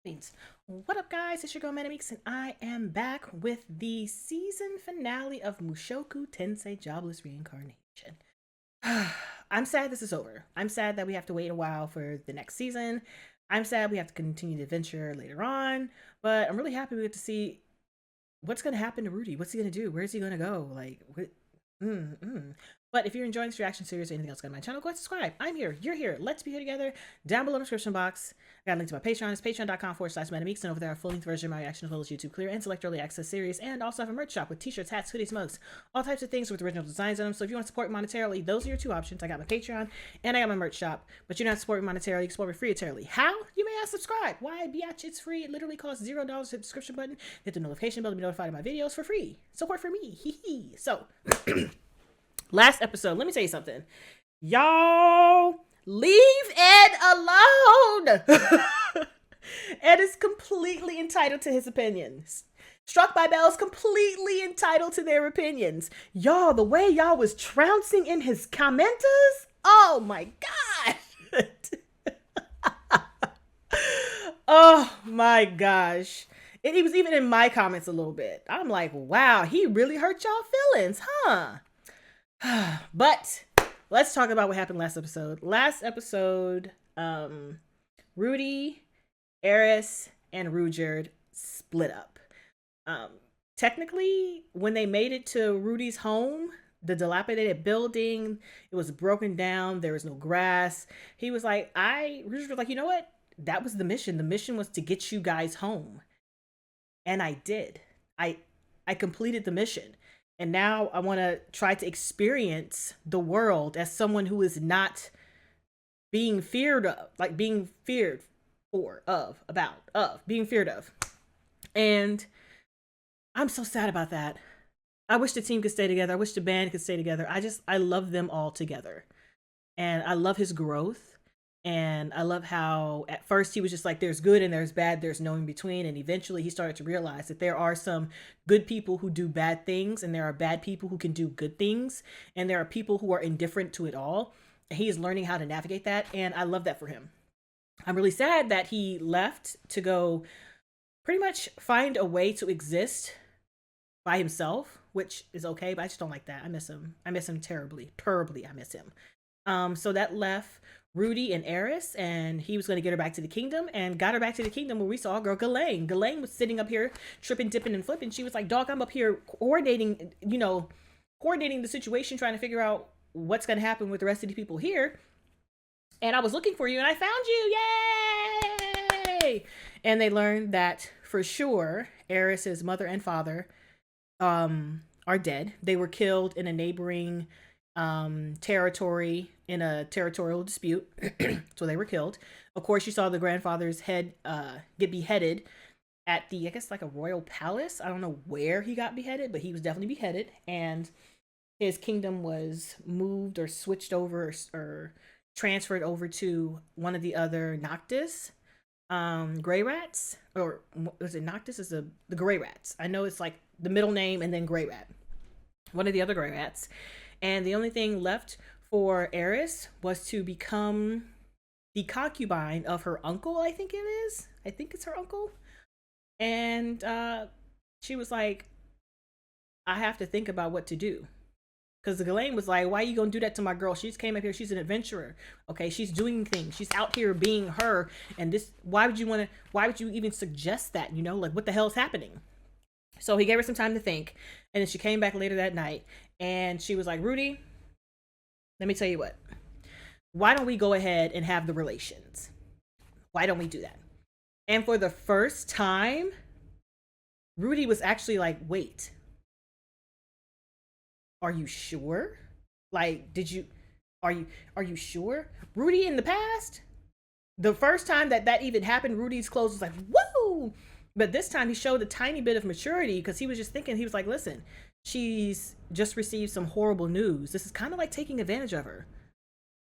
Beans. What up, guys? It's your girl ManicMeeks, and I am back with the season finale of Mushoku Tensei Jobless Reincarnation. I'm sad this is over. I'm sad that we have to wait a while for the next season. I'm sad we have to continue the adventure later on, but I'm really happy we get to see what's going to happen to Rudy. What's he going to do? Where's he going to go? Like, what? But if you're enjoying this reaction series or anything else on my channel, go ahead and subscribe. I'm here. You're here. Let's be here together. Down below in the description box, I got a link to my Patreon. It's patreon.com/ManicMeeks. And over there, I have full length version of my reaction as well as YouTube Clear and select early access series. And also have a merch shop with t-shirts, hats, hoodies, mugs, all types of things with original designs on them. So if you want to support me monetarily, those are your two options. I got my Patreon and I got my merch shop. But you're not supporting monetarily, you can support me free-tarily. How? You may ask, subscribe. Why? Biatch, it's free. It literally costs $0 to hit the subscription button. Hit the notification bell to be notified of my videos for free. Support for me. Hee hee. So last episode, let me tell you something. Y'all, leave Ed alone. Ed is completely entitled to his opinions. Struck by Bell is completely entitled to their opinions. Y'all, the way y'all was trouncing in his commenters, oh my God. Oh my gosh. And he was even in my comments a little bit. I'm like, wow, he really hurt y'all feelings, huh? But let's talk about what happened last episode. Last episode, Rudy, Eris, and Rudyard split up. Technically, when they made it to Rudy's home, the dilapidated building, it was broken down. There was no grass. He was like, Rudyard was like, you know what? That was the mission. The mission was to get you guys home. And I did. I completed the mission. And now I want to try to experience the world as someone who is not being feared of, like being feared being feared of. And I'm so sad about that. I wish the team could stay together. I wish the band could stay together. I love them all together. And I love his growth. And I love how at first he was just like, there's good and there's bad, there's no in between. And eventually he started to realize that there are some good people who do bad things and there are bad people who can do good things. And there are people who are indifferent to it all. And he is learning how to navigate that. And I love that for him. I'm really sad that he left to go pretty much find a way to exist by himself, which is okay, but I just don't like that. I miss him. I miss him terribly. I miss him. So that left Rudy and Eris, and he was going to get her back to the kingdom, and got her back to the kingdom where we saw girl Ghislaine. Ghislaine was sitting up here tripping, dipping, and flipping. She was like, dog, I'm up here coordinating the situation, trying to figure out what's going to happen with the rest of the people here. And I was looking for you, and I found you. Yay! And they learned that for sure Eris's mother and father are dead. They were killed in a neighboring territory in a territorial dispute. So they were killed. Of course, you saw the grandfather's head get beheaded at the, I guess, like a royal palace. I don't know where he got beheaded, but he was definitely beheaded. And his kingdom was moved or switched over or transferred over to one of the other Noctis gray rats. Or was it Noctis? Is the gray rats. I know it's like the middle name and then gray rat. One of the other gray rats. And the only thing left for Eris was to become the concubine of her uncle, I think it is. I think it's her uncle. And she was like, I have to think about what to do. Because the Ghislaine was like, why are you going to do that to my girl? She just came up here. She's an adventurer. Okay, she's doing things. She's out here being her. And this, why would you even suggest that? You know, like, what the hell is happening? So he gave her some time to think. And then she came back later that night. And she was like, Rudy, let me tell you what. Why don't we go ahead and have the relations? Why don't we do that? And for the first time, Rudy was actually like, wait. Are you sure? Like, are you sure? Rudy in the past, the first time that even happened, Rudy's clothes was like, woo! But this time he showed a tiny bit of maturity because he was just thinking, he was like, listen, she's just received some horrible news. This is kind of like taking advantage of her.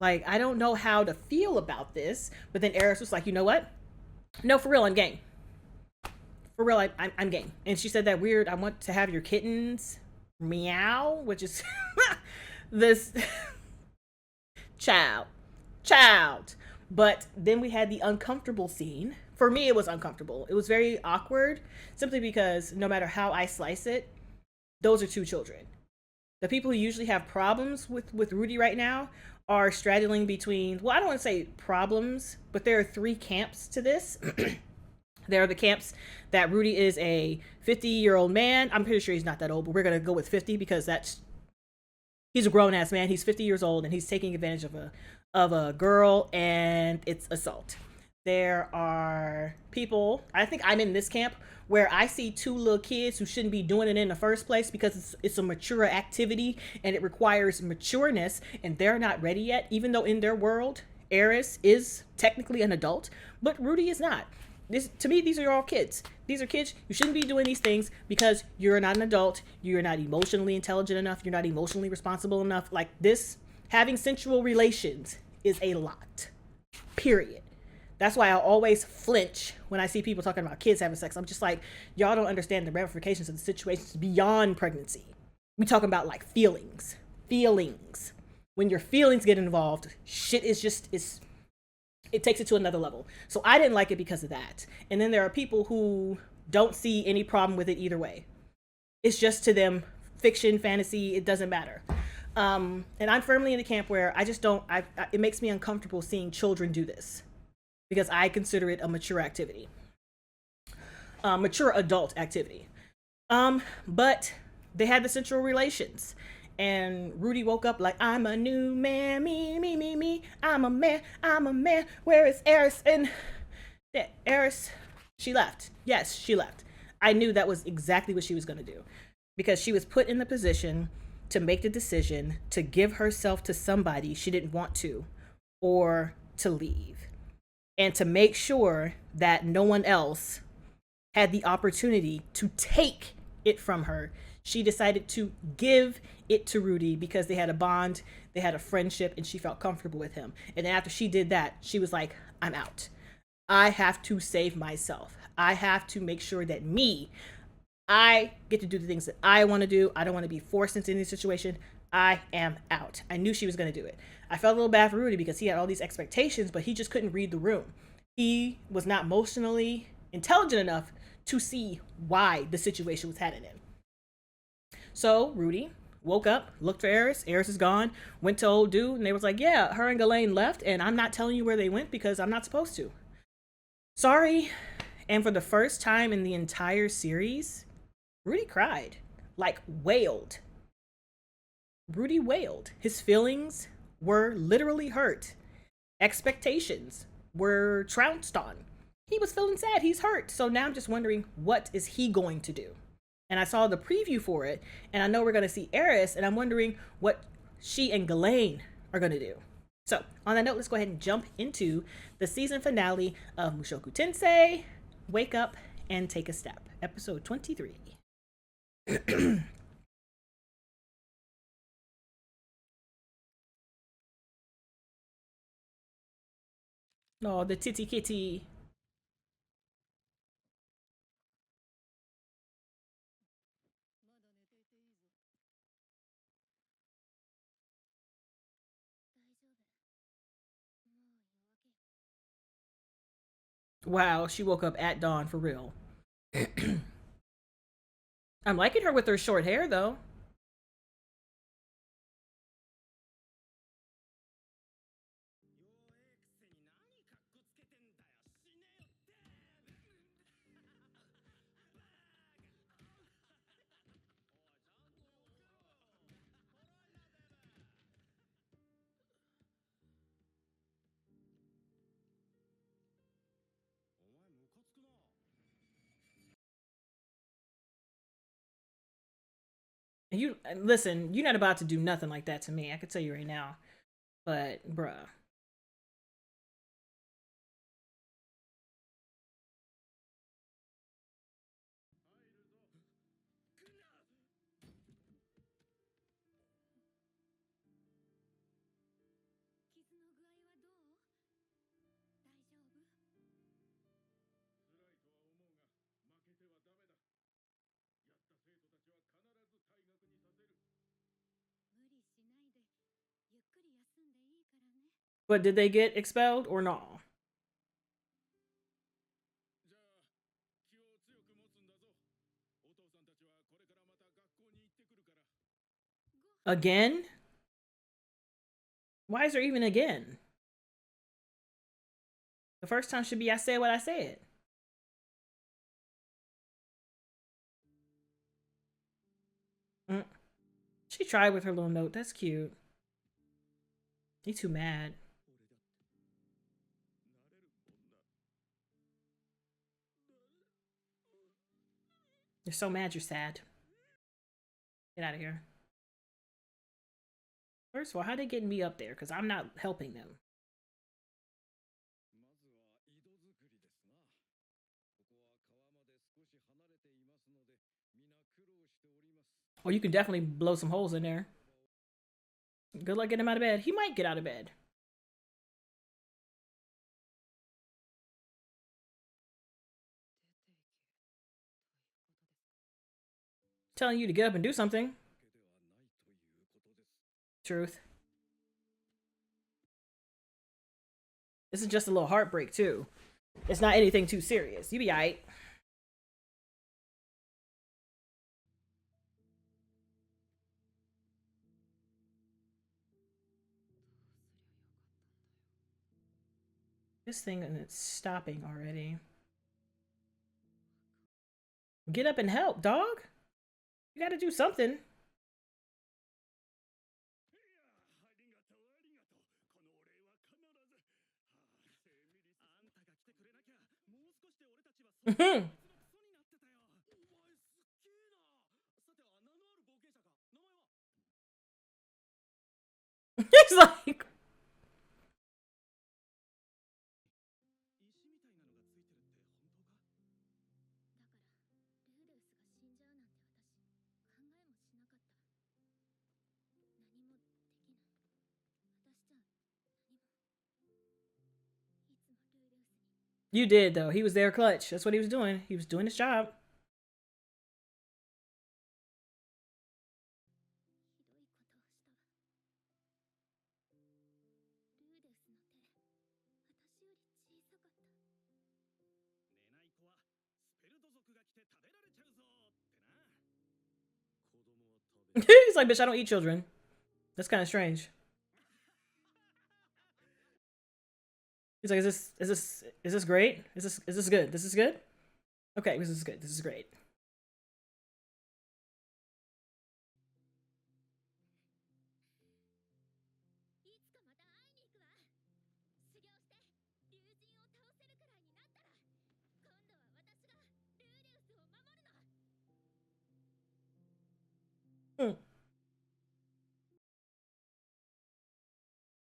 Like, I don't know how to feel about this. But then Eris was like, you know what? No, for real, I'm game. For real, I'm game. And she said that weird, I want to have your kittens meow, which is this child. But then we had the uncomfortable scene For me, it was uncomfortable. It was very awkward simply because no matter how I slice it, those are two children. The people who usually have problems with Rudy right now are straddling between, well, I don't want to say problems, but there are three camps to this. There are the camps that Rudy is a 50-year-old man. I'm pretty sure he's not that old, but we're going to go with 50 because that's he's a grown ass man. He's 50 years old and he's taking advantage of a girl and it's assault. There are people, I think I'm in this camp where I see two little kids who shouldn't be doing it in the first place because it's a mature activity and it requires matureness and they're not ready yet, even though in their world, Eris is technically an adult, but Rudy is not. This, to me, these are all kids. These are kids. You shouldn't be doing these things because you're not an adult. You're not emotionally intelligent enough. You're not emotionally responsible enough. Like this, having sensual relations is a lot. Period. That's why I always flinch when I see people talking about kids having sex. I'm just like, y'all don't understand the ramifications of the situations beyond pregnancy. We talking about like feelings. Feelings. When your feelings get involved, shit is just is it takes it to another level. So I didn't like it because of that. And then there are people who don't see any problem with it either way. It's just to them fiction, fantasy, it doesn't matter. And I'm firmly in the camp where I just don't, it makes me uncomfortable seeing children do this because I consider it a mature activity, mature adult activity. But they had the sensual relations. And Rudy woke up like, I'm a new man, me. I'm a man. Where is Eris? And yeah, Eris, she left. Yes, she left. I knew that was exactly what she was going to do because she was put in the position to make the decision to give herself to somebody she didn't want to or to leave and to make sure that no one else had the opportunity to take it from her. She decided to give it to Rudy because they had a bond, they had a friendship, and she felt comfortable with him. And after she did that, she was like, I'm out. I have to save myself. I have to make sure that I get to do the things that I want to do. I don't want to be forced into any situation. I am out. I knew she was going to do it. I felt a little bad for Rudy because he had all these expectations, but he just couldn't read the room. He was not emotionally intelligent enough to see why the situation was heading in. So Rudy woke up, looked for Eris. Eris is gone. Went to old dude, and they was like, "Yeah, her and Ghislaine left, and I'm not telling you where they went because I'm not supposed to. Sorry." And for the first time in the entire series, Rudy cried, like wailed. Rudy wailed. His feelings were literally hurt. Expectations were trounced on. He was feeling sad. He's hurt. So now I'm just wondering, what is he going to do? And I saw the preview for it, and I know we're going to see Eris, and I'm wondering what she and Ghislaine are going to do. So, on that note, let's go ahead and jump into the season finale of Mushoku Tensei, Wake Up and Take a Step, episode 23. Oh, the titty kitty. Wow, she woke up at dawn for real. I'm liking her with her short hair, though. And you listen, you're not about to do nothing like that to me. I can tell you right now. But, bruh. But did they get expelled or no? Again? Why is there even again? The first time should be I said what I said. She tried with her little note. That's cute. You too mad. You're so mad you're sad. Get out of here. First of all, how they getting me up there? Because I'm not helping them. Oh, you can definitely blow some holes in there. Good luck getting him out of bed. He might get out of bed. Telling you to get up and do something. Truth. This is just a little heartbreak, too. It's not anything too serious. You be alright. This thing and it's stopping already. Get up and help, dog. You gotta do something. He's like, you did though. He was there clutch. That's what he was doing. He was doing his job. He's like, bitch, I don't eat children. That's kind of strange. He's like, is this great? Is this good? This is good? Okay, this is good. This is great.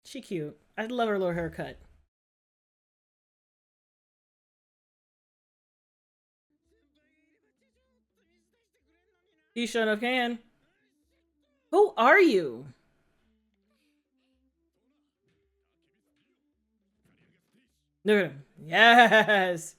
She cute. I love her little haircut. You sure enough can. Who are you? Look at him. Yes.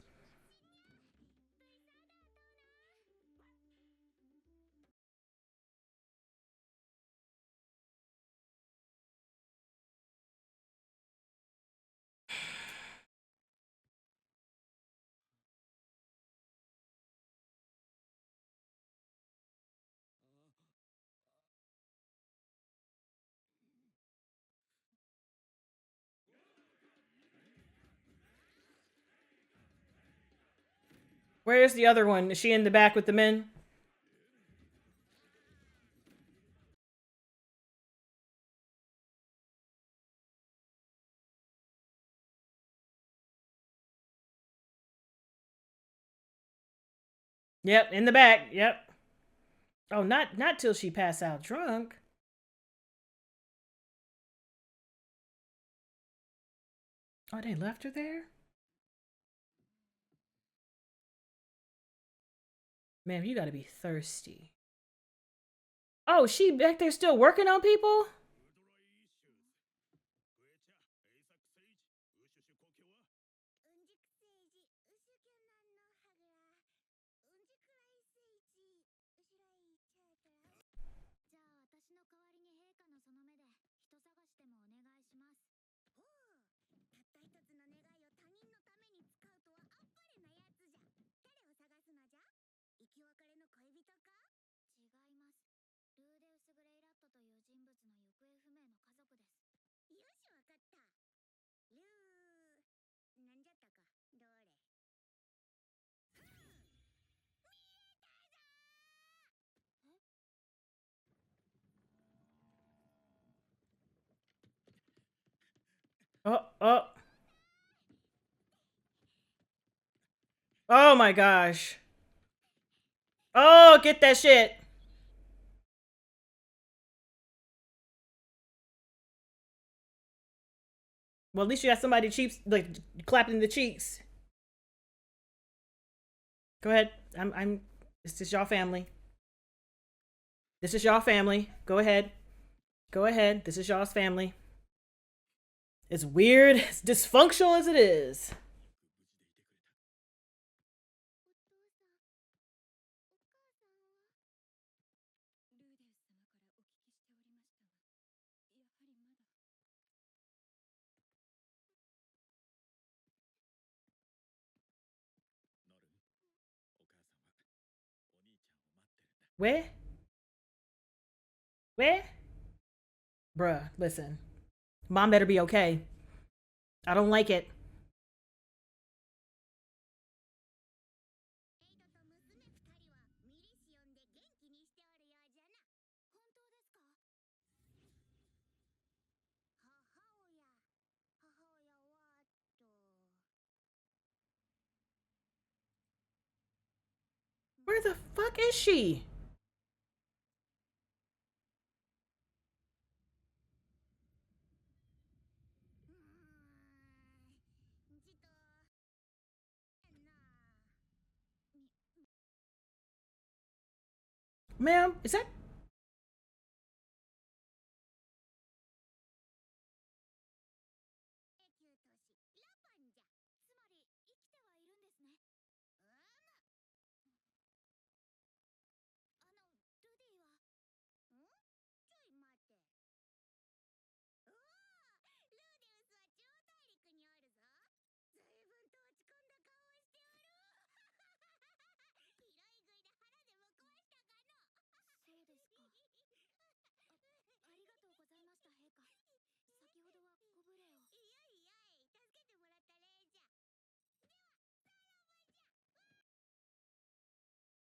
Where's the other one? Is she in the back with the men? Yep, in the back. Yep. Oh, not till she passed out drunk. Oh, they left her there? Man, you gotta be thirsty. Oh, she back there still working on people? Oh, oh. Oh my gosh. Oh, get that shit. Well, at least you got somebody cheeks like clapping in the cheeks. Go ahead. I'm. This is y'all family. This is y'all family. Go ahead. Go ahead. This is y'all's family. As weird, as dysfunctional as it is. Where? Where? Bruh, listen. Mom better be okay. I don't like it. Where the fuck is she? Ma'am, is that?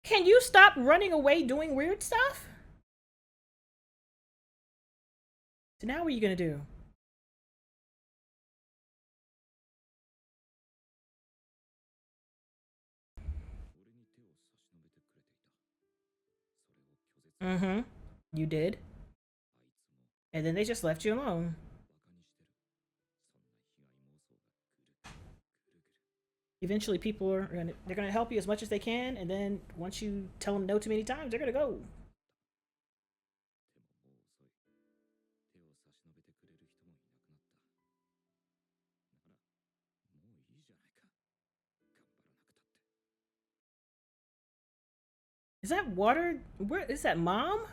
Can you stop running away doing weird stuff? So now what are you gonna do? Mm-hmm. You did. And then they just left you alone. Eventually people are they're gonna help you as much as they can, and then once you tell them no too many times, they're gonna go. Is that water? Where is that, Mom?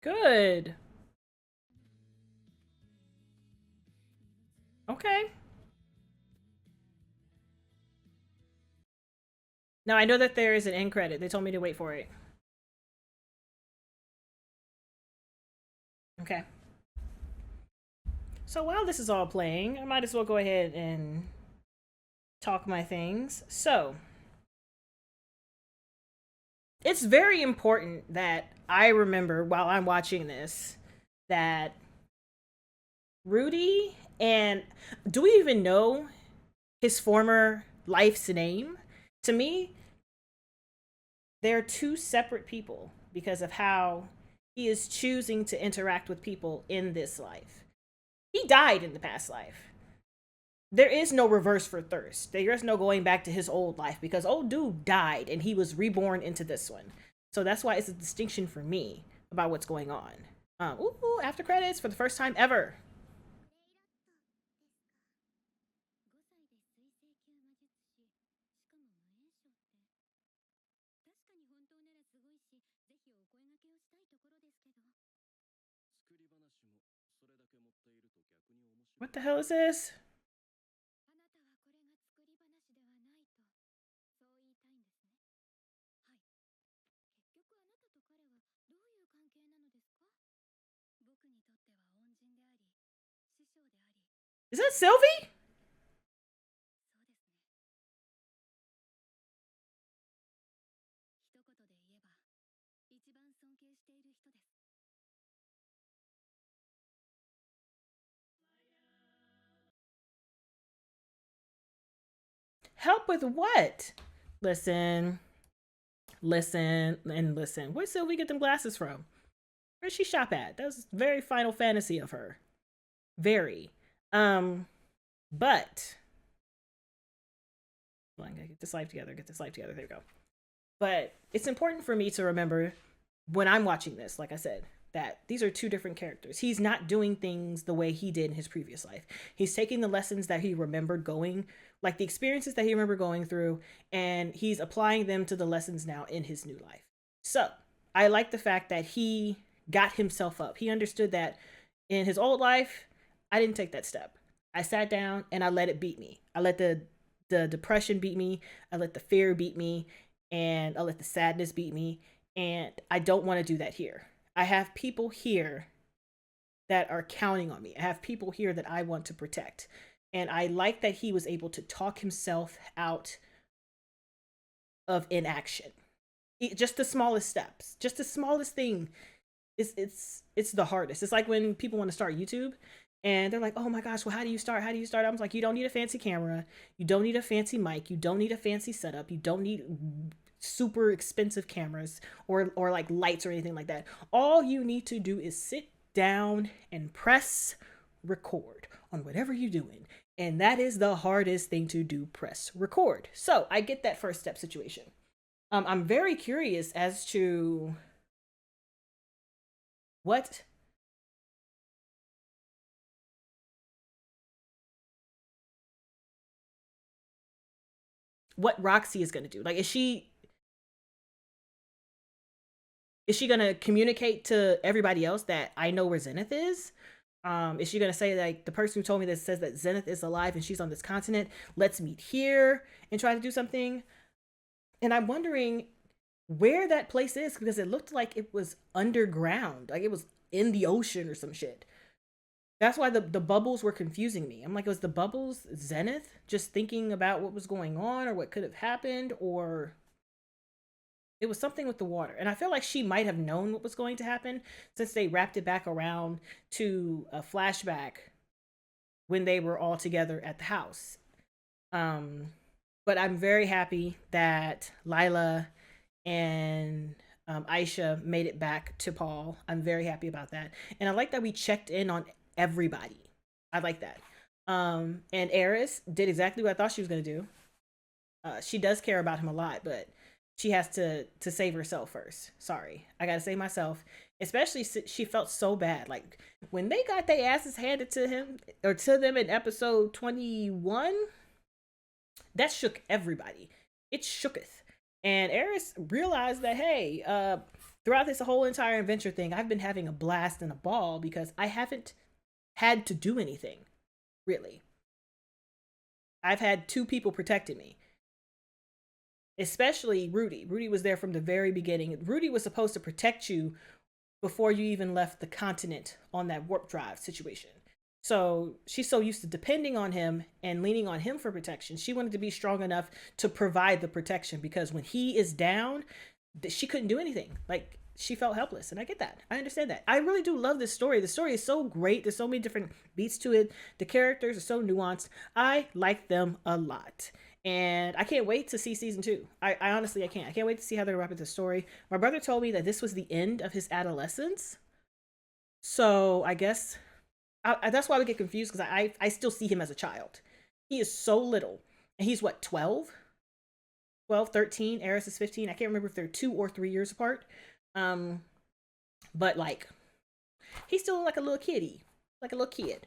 Good. Okay. Now I know that there is an end credit. They told me to wait for it. Okay. So while this is all playing, I might as well go ahead and talk my things. So, it's very important that I remember while I'm watching this that Rudy and do we even know his former life's name? To me, they're two separate people because of how he is choosing to interact with people in this life. He died in the past life. There is no reverse for Thirst. There is no going back to his old life because old dude died and he was reborn into this one. So that's why it's a distinction for me about what's going on. Ooh, after credits for the first time ever. What the hell is this? Is that Sylvie? Help with what? Listen, listen, and listen. Where'd Sylvie get them glasses from? Where'd she shop at? That was very Final Fantasy of her. Very. But I gotta get this life together, get this life together. There we go. But it's important for me to remember when I'm watching this, like I said, that these are two different characters. He's not doing things the way he did in his previous life. He's taking the lessons that he remembered going, like the experiences that he remembered going through, and he's applying them to the lessons now in his new life. So I like the fact that he got himself up. He understood that in his old life, I didn't take that step. I sat down and I let it beat me. I let the depression beat me. I let the fear beat me, and I let the sadness beat me. And I don't want to do that here. I have people here that are counting on me. I have people here that I want to protect. And I like that he was able to talk himself out of inaction. Just the smallest steps, just the smallest thing. It's the hardest. It's like when people want to start YouTube and they're like, oh my gosh, well, how do you start? How do you start? I was like, you don't need a fancy camera. You don't need a fancy mic. You don't need a fancy setup. You don't need super expensive cameras or like lights or anything like that. All you need to do is sit down and press record on whatever you're doing. And that is the hardest thing to do, press record. So I get that first step situation. I'm very curious as to what Roxy is going to do. Like, is she going to communicate to everybody else that I know where Zenith is? Is she going to say, like, the person who told me that says that Zenith is alive and she's on this continent, let's meet here and try to do something? And I'm wondering where that place is, because it looked like it was underground, like it was in the ocean or some shit. That's why the bubbles were confusing me. I'm like, was the bubbles Zenith just thinking about what was going on or what could have happened, or it was something with the water. And I feel like she might have known what was going to happen since they wrapped it back around to a flashback when they were all together at the house. But I'm very happy that Lila and Aisha made it back to Paul. I'm very happy about that. And I like that we checked in on everybody. I like that. And Eris did exactly what I thought she was going to do. She does care about him a lot, but she has to save herself first. Sorry, I gotta save myself. Especially she felt so bad. Like when they got their asses handed to him or to them in episode 21, that shook everybody. It shooketh. And Eris realized that, hey, throughout this whole entire adventure thing, I've been having a blast and a ball because I haven't had to do anything, really. I've had two people protecting me. Especially Rudy. Rudy was there from the very beginning. Rudy was supposed to protect you before you even left the continent on that warp drive situation. So she's so used to depending on him and leaning on him for protection. She wanted to be strong enough to provide the protection, because when he is down, she couldn't do anything. Like, she felt helpless. And I get that. I understand that. I really do love this story. The story is so great. There's so many different beats to it. The characters are so nuanced. I like them a lot. And I can't wait to see season 2. I honestly, I can't. I can't wait to see how they wrap up the story. My brother told me that this was the end of his adolescence. So I guess that's why we get confused, because I still see him as a child. He is so little. And he's what, 12? 12, 13. Eris is 15. I can't remember if they're 2 or 3 years apart. But like, he's still like a little kiddie. Like a little kid.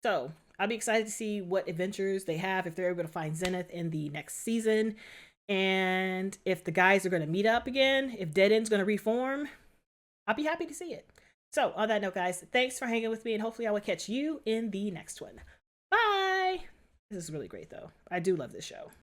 So I'll be excited to see what adventures they have, if they're able to find Zenith in the next season, and if the guys are going to meet up again, if Dead End's going to reform. I'll be happy to see it. So, on that note, guys, thanks for hanging with me, and hopefully I will catch you in the next one. Bye! This is really great, though. I do love this show.